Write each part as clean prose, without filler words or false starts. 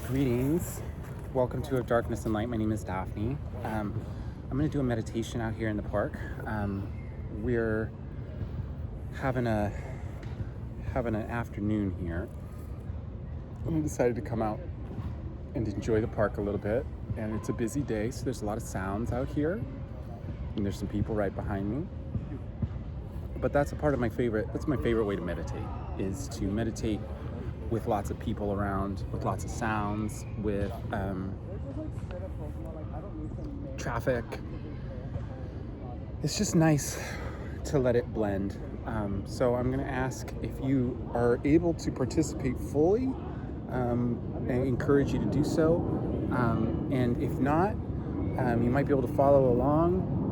Greetings. Welcome to Of Darkness and Light. My name is Daphne. I'm going to do a meditation out here in the park. We're having an afternoon here. I decided to come out and enjoy the park a little bit. And it's a busy day, so there's a lot of sounds out here. And there's some people right behind me. But that's my favorite way to meditate, is to meditate with lots of people around, with lots of sounds, with traffic. It's just nice to let it blend. So I'm going to ask if you are able to participate fully. I encourage you to do so. And if not, you might be able to follow along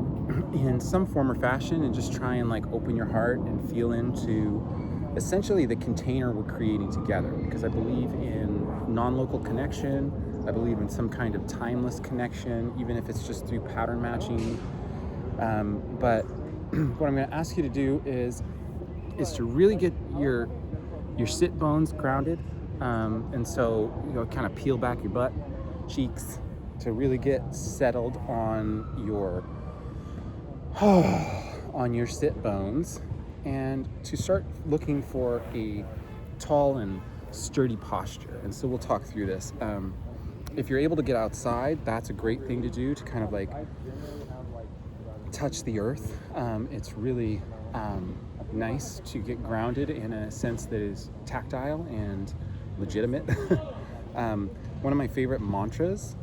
in some form or fashion and just try and open your heart and feel into essentially the container we're creating together, because I believe in non-local connection. I believe in some kind of timeless connection, even if it's just through pattern matching. But what I'm going to ask you to do is to really get your sit bones grounded, and so kind of peel back your butt cheeks to really get settled on your sit bones, and to start looking for a tall and sturdy posture. And so we'll talk through this. If you're able to get outside, that's a great thing to do, to kind of touch the earth. It's really nice to get grounded in a sense that is tactile and legitimate. One of my favorite mudras,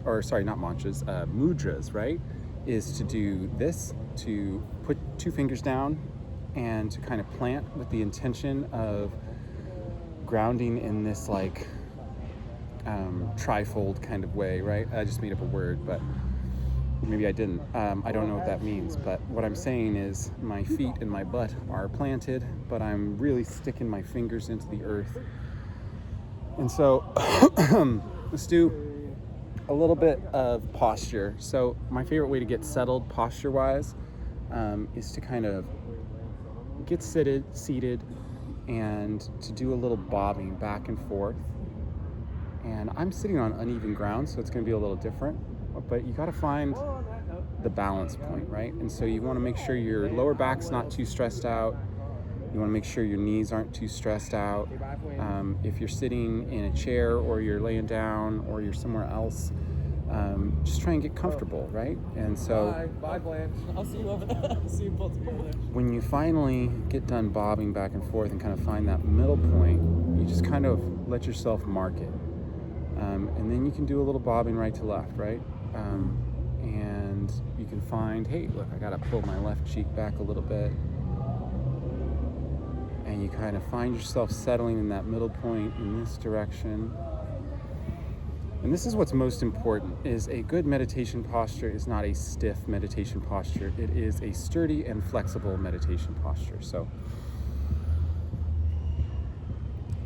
right, is to do this, to put 2 fingers down and to kind of plant with the intention of grounding in this trifold kind of way, right? I just made up a word, but maybe I didn't. I don't know what that means, but what I'm saying is my feet and my butt are planted, but I'm really sticking my fingers into the earth. And so let's do a little bit of posture. So my favorite way to get settled posture-wise is to kind of get seated and to do a little bobbing back and forth. And I'm sitting on uneven ground, so it's going to be a little different, but you got to find the balance point, right? And so you want to make sure your lower back's not too stressed out. You want to make sure your knees aren't too stressed out. If you're sitting in a chair, or you're laying down, or you're somewhere else, just try and get comfortable, right? And so Bye, Blanche. I'll see you over there. I'll see you both over there. When you finally get done bobbing back and forth and kind of find that middle point, you just kind of let yourself mark it. And then you can do a little bobbing right to left, right? And you can find, hey, look, I gotta pull my left cheek back a little bit. And you kind of find yourself settling in that middle point in this direction. And this is what's most important, is a good meditation posture is not a stiff meditation posture. It is a sturdy and flexible meditation posture. So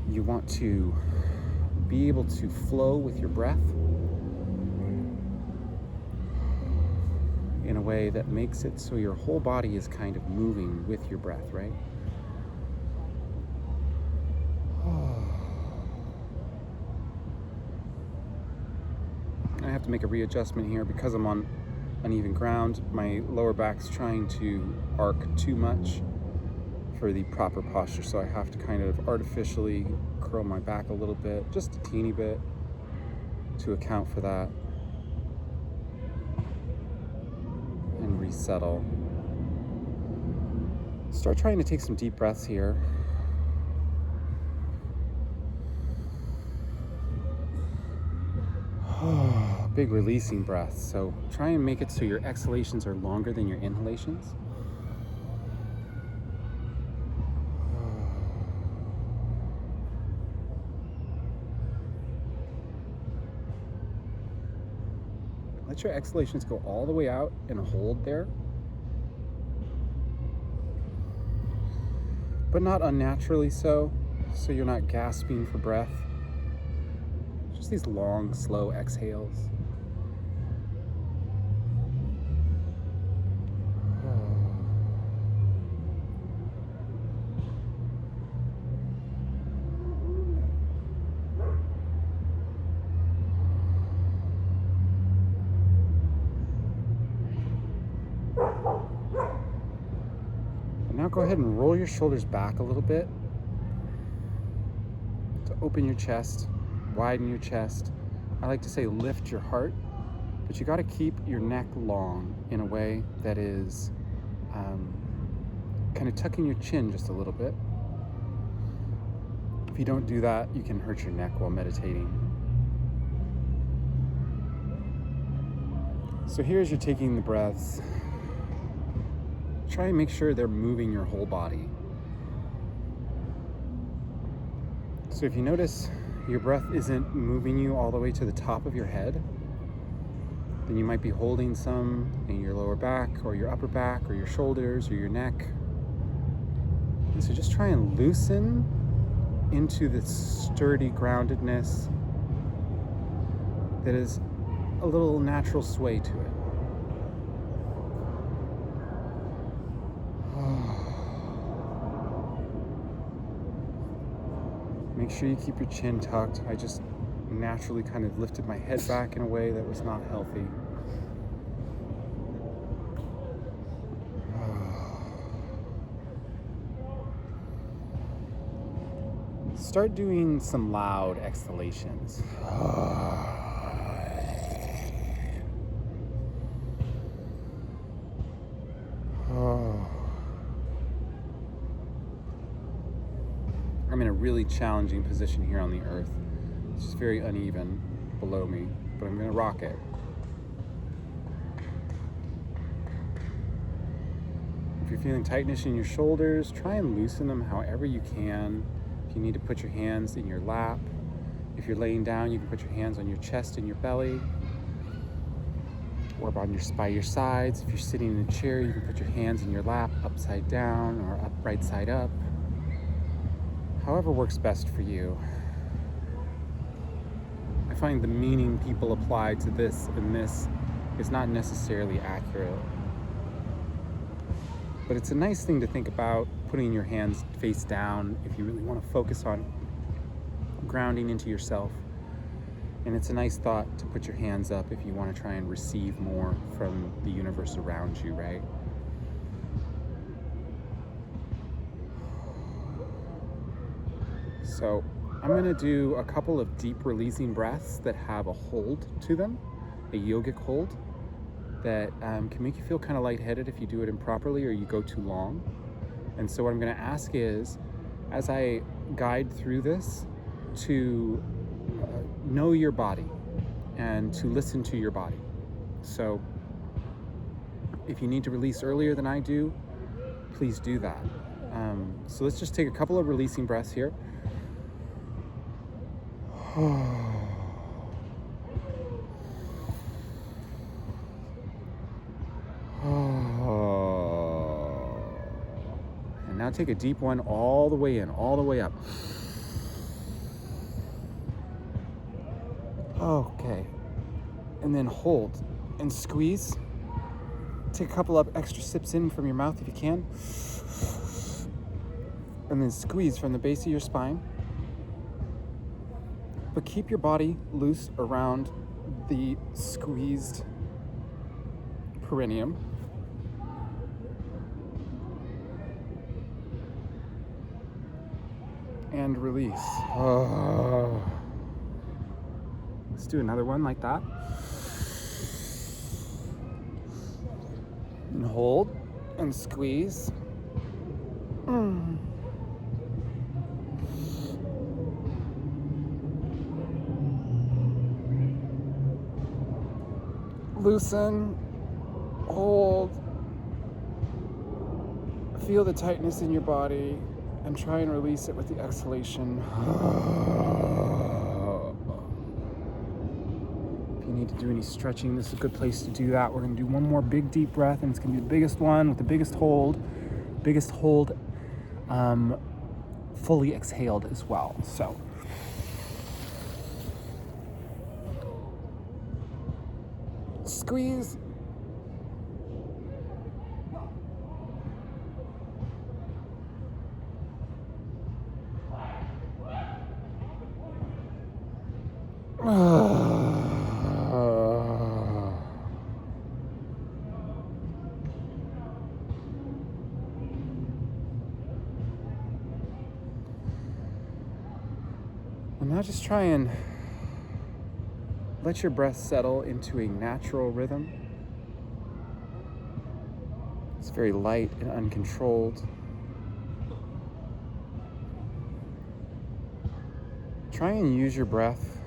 you want to be able to flow with your breath in a way that makes it so your whole body is kind of moving with your breath, right? I have to make a readjustment here because I'm on uneven ground. My lower back's trying to arc too much for the proper posture, so I have to kind of artificially curl my back a little bit, just a teeny bit, to account for that, and resettle. Start trying to take some deep breaths here. Big releasing breaths. So try and make it so your exhalations are longer than your inhalations. Let your exhalations go all the way out and hold there, but not unnaturally so you're not gasping for breath. Just these long, slow exhales. go ahead and roll your shoulders back a little bit to open your chest, widen your chest. I like to say lift your heart, but you got to keep your neck long in a way that is kind of tucking your chin just a little bit. If you don't do that, you can hurt your neck while meditating. So here as you're taking the breaths, try and make sure they're moving your whole body. So if you notice your breath isn't moving you all the way to the top of your head, then you might be holding some in your lower back or your upper back or your shoulders or your neck. And so just try and loosen into this sturdy groundedness that is a little natural sway to it. Make sure you keep your chin tucked. I just naturally kind of lifted my head back in a way that was not healthy. Start doing some loud exhalations. I'm in a really challenging position here on the earth. It's just very uneven below me, but I'm gonna rock it. If you're feeling tightness in your shoulders, try and loosen them however you can. If you need to put your hands in your lap, if you're laying down, you can put your hands on your chest and your belly, or by your sides. If you're sitting in a chair, you can put your hands in your lap, upside down or right side up. However works best for you. I find the meaning people apply to this and this is not necessarily accurate. But it's a nice thing to think about, putting your hands face down if you really want to focus on grounding into yourself. And it's a nice thought to put your hands up if you want to try and receive more from the universe around you, right? So I'm going to do a couple of deep releasing breaths that have a hold to them, a yogic hold, that can make you feel kind of lightheaded if you do it improperly or you go too long. And so what I'm going to ask is, as I guide through this, to know your body and to listen to your body. So if you need to release earlier than I do, please do that. So let's just take a couple of releasing breaths here. And now take a deep one all the way in, all the way up. Okay. And then hold and squeeze. Take a couple of extra sips in from your mouth if you can. And then squeeze from the base of your spine. But keep your body loose around the squeezed perineum. And release. Let's do another one like that. And hold and squeeze. Loosen, hold, feel the tightness in your body, and try and release it with the exhalation. If you need to do any stretching, this is a good place to do that. We're going to do one more big deep breath, and it's going to be the biggest one with the biggest hold, fully exhaled as well. So squeeze. Now just try and let your breath settle into a natural rhythm. It's very light and uncontrolled. Try and use your breath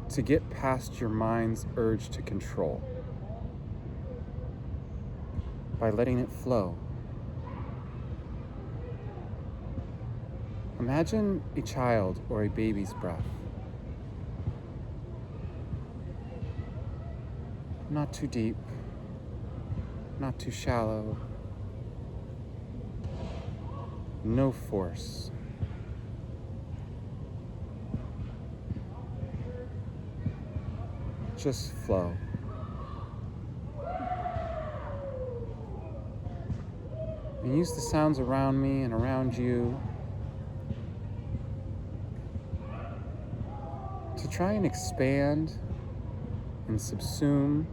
to get past your mind's urge to control by letting it flow. Imagine a child or a baby's breath. Not too deep, not too shallow, no force. Just flow. And use the sounds around me and around you to try and expand and subsume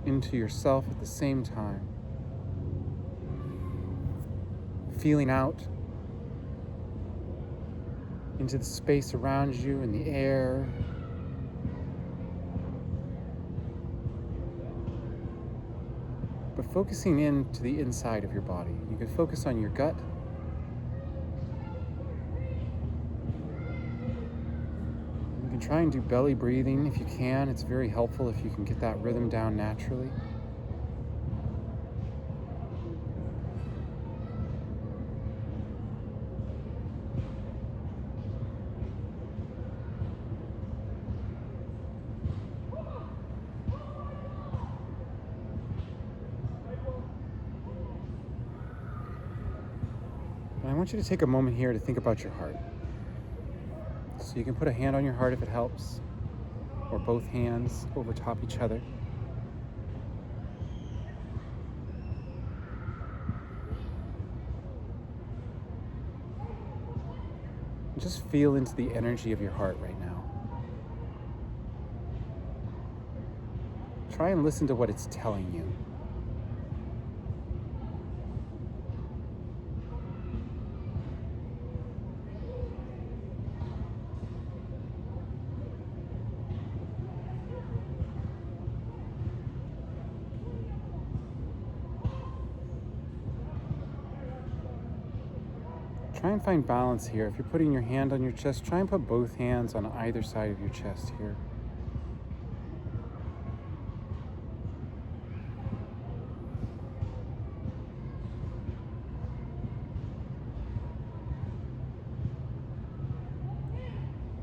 into yourself at the same time. Feeling out into the space around you and the air. But focusing into the inside of your body. You can focus on your gut. You can try and do belly breathing if you can. It's very helpful if you can get that rhythm down naturally. And I want you to take a moment here to think about your heart. So you can put a hand on your heart if it helps, or both hands over top each other. And just feel into the energy of your heart right now. Try and listen to what it's telling you. Try and find balance here. If you're putting your hand on your chest, try and put both hands on either side of your chest here.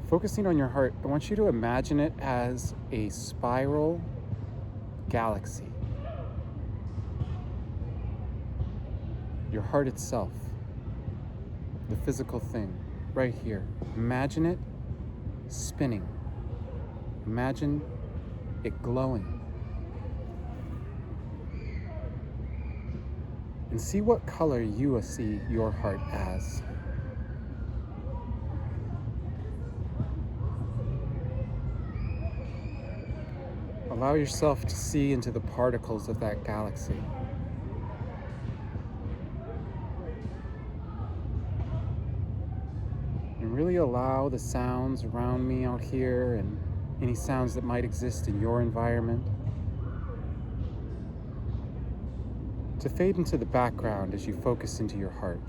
Focusing on your heart, I want you to imagine it as a spiral galaxy. Your heart itself. The physical thing, right here. Imagine it spinning. Imagine it glowing. And see what color you see your heart as. Allow yourself to see into the particles of that galaxy. And really allow the sounds around me out here and any sounds that might exist in your environment to fade into the background as you focus into your heart.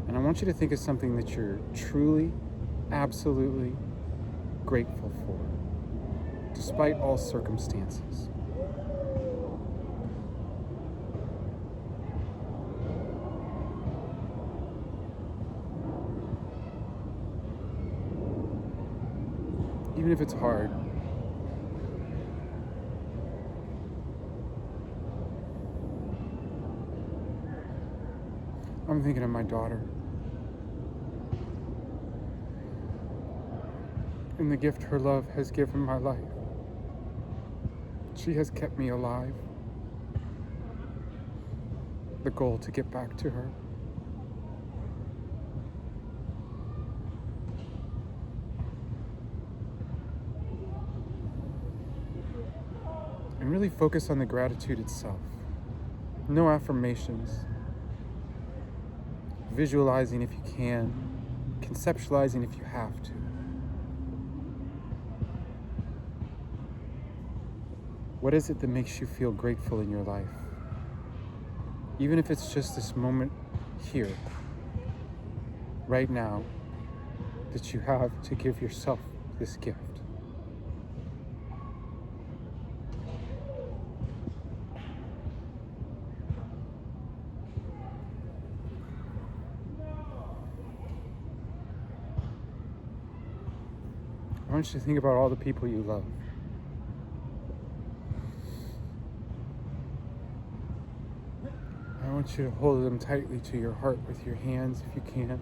And I want you to think of something that you're truly, absolutely grateful for, despite all circumstances. Even if it's hard. I'm thinking of my daughter and the gift her love has given my life. She has kept me alive. The goal to get back to her. and really focus on the gratitude itself. No affirmations. Visualizing if you can, conceptualizing if you have to. What is it that makes you feel grateful in your life? Even if it's just this moment here, right now, that you have to give yourself this gift. I want you to think about all the people you love. I want you to hold them tightly to your heart with your hands if you can.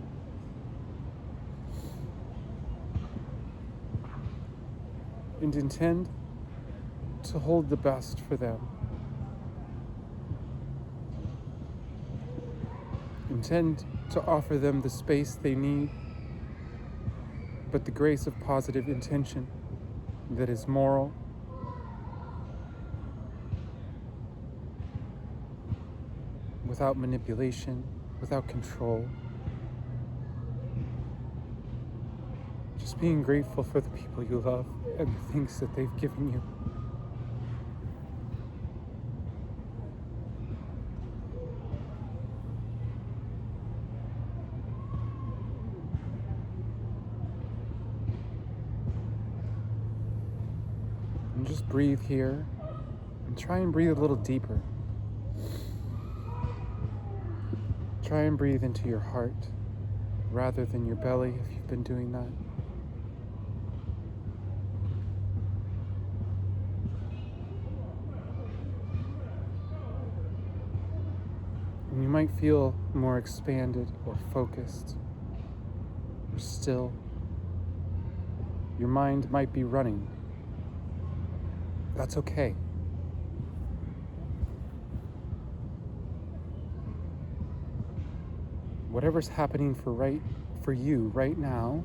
And intend to hold the best for them. Intend to offer them the space they need, but the grace of positive intention that is moral, without manipulation, without control. Just being grateful for the people you love and the things that they've given you. And just breathe here and try and breathe a little deeper. Try and breathe into your heart rather than your belly if you've been doing that. And you might feel more expanded or focused or still. Your mind might be running. That's okay. Whatever's happening for you right now,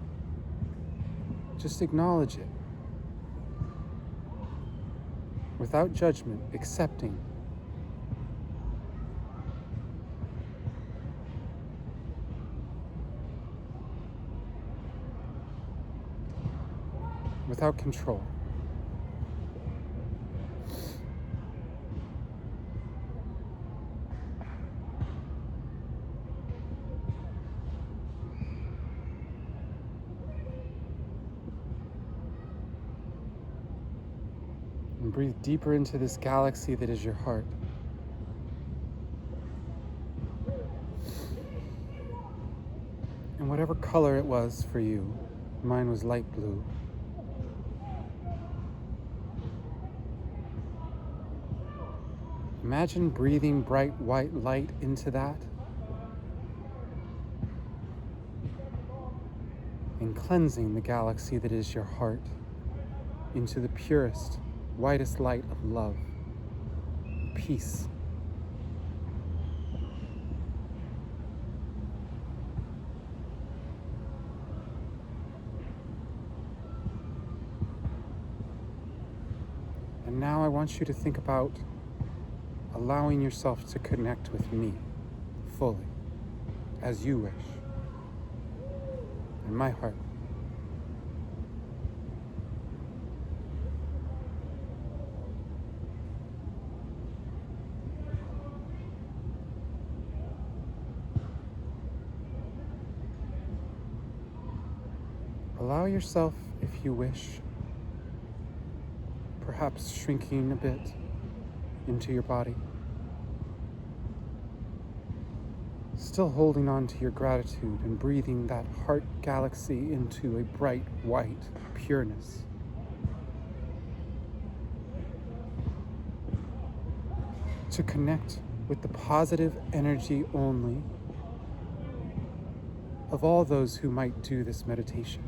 just acknowledge it. Without judgment, accepting. Without control. And breathe deeper into this galaxy that is your heart. And whatever color it was for you, mine was light blue. Imagine breathing bright white light into that and cleansing the galaxy that is your heart into the purest, whitest light of love, peace. And now I want you to think about allowing yourself to connect with me fully, as you wish, in my heart. Allow yourself, if you wish, perhaps shrinking a bit into your body, still holding on to your gratitude and breathing that heart galaxy into a bright white pureness. To connect with the positive energy only of all those who might do this meditation,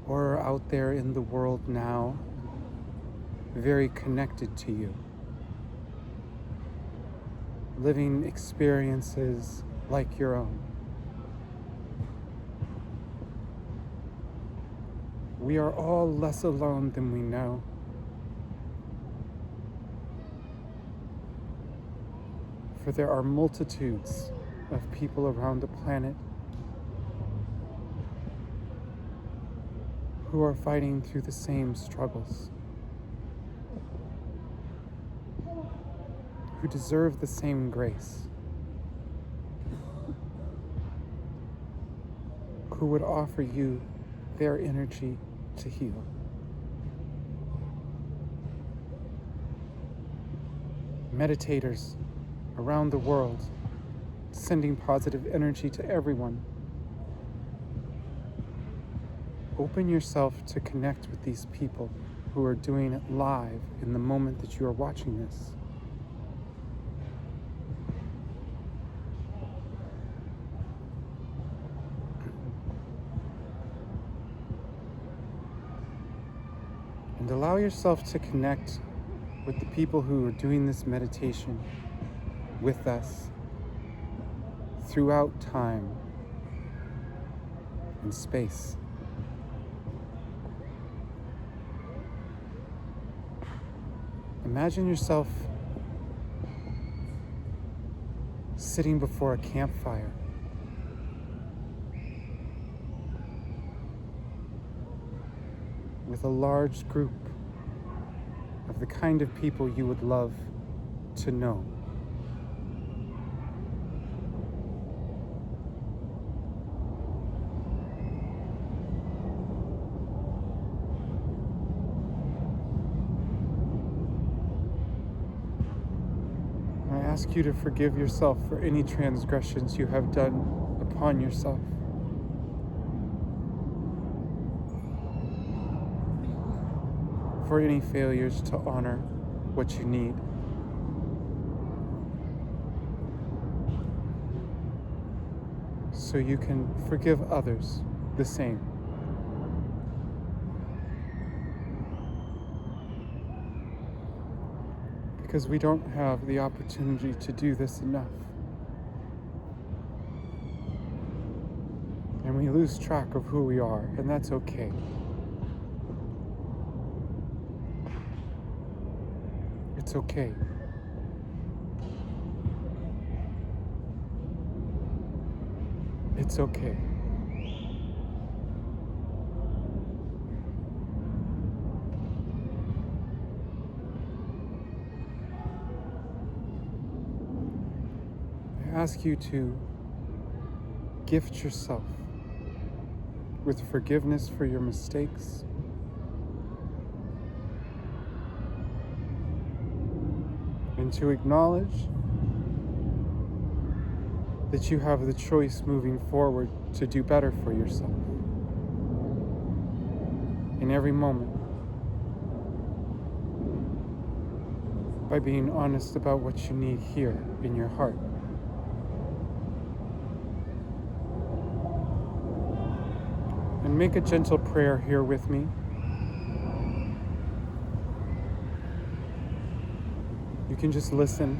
or are out there in the world now, very connected to you, living experiences like your own. We are all less alone than we know. For there are multitudes of people around the planet who are fighting through the same struggles, who deserve the same grace, who would offer you their energy to heal. Meditators around the world, sending positive energy to everyone. Open yourself to connect with these people who are doing it live in the moment that you are watching this. And allow yourself to connect with the people who are doing this meditation with us throughout time and space. Imagine yourself sitting before a campfire, with a large group of the kind of people you would love to know. I ask you to forgive yourself for any transgressions you have done upon yourself. For any failures to honor what you need. So you can forgive others the same. Because we don't have the opportunity to do this enough. And we lose track of who we are, and that's okay. It's okay. It's okay. I ask you to gift yourself with forgiveness for your mistakes, and to acknowledge that you have the choice moving forward to do better for yourself in every moment by being honest about what you need here in your heart. And make a gentle prayer here with me. You can just listen,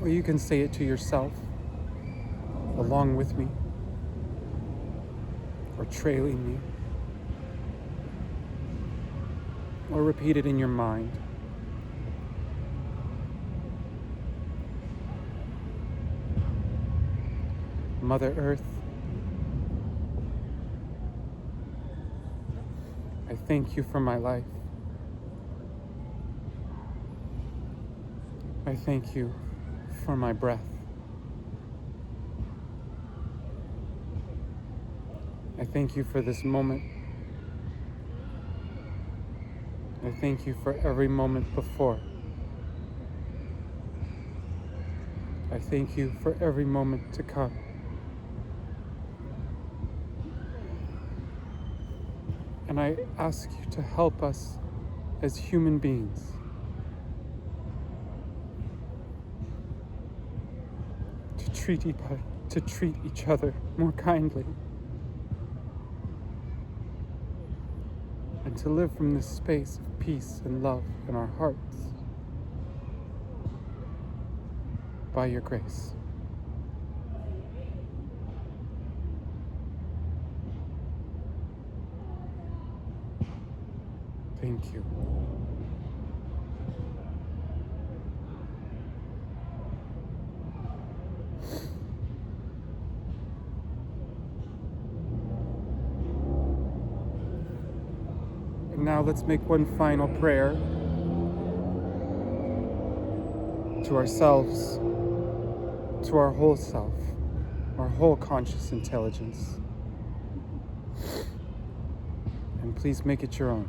or you can say it to yourself along with me, or trailing me, or repeat it in your mind. Mother Earth, I thank you for my life. I thank you for my breath. I thank you for this moment. I thank you for every moment before. I thank you for every moment to come. And I ask you to help us as human beings to treat each other more kindly, and to live from this space of peace and love in our hearts by your grace. Thank you. And now let's make one final prayer to ourselves, to our whole self, our whole conscious intelligence. And please make it your own.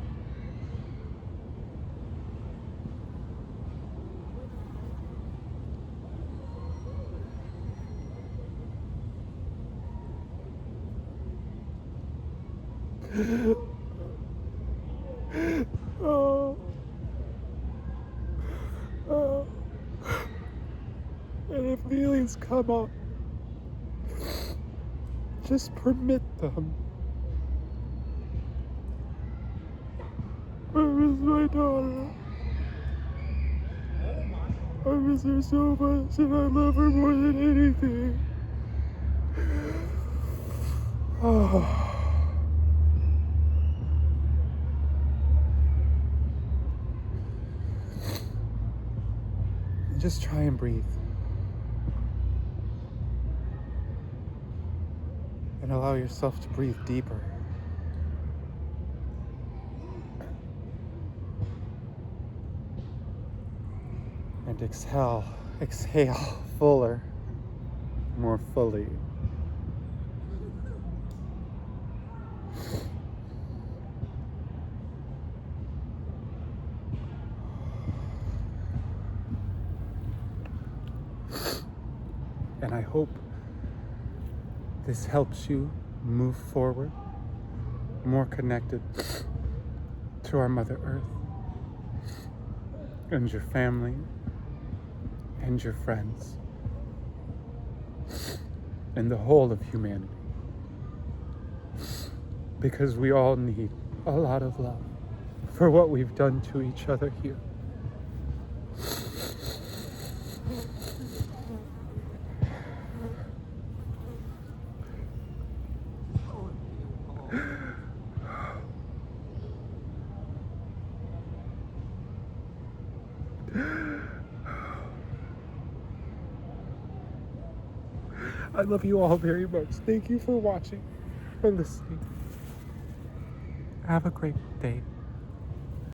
Oh. Oh. And if feelings come up, just permit them. I miss my daughter. I miss her so much, and I love her more than anything. Oh. Just try and breathe. And allow yourself to breathe deeper. And exhale fuller, more fully. And I hope this helps you move forward, more connected to our Mother Earth and your family and your friends and the whole of humanity. Because we all need a lot of love for what we've done to each other here. I love you all very much. Thank you for watching and listening. Have a great day.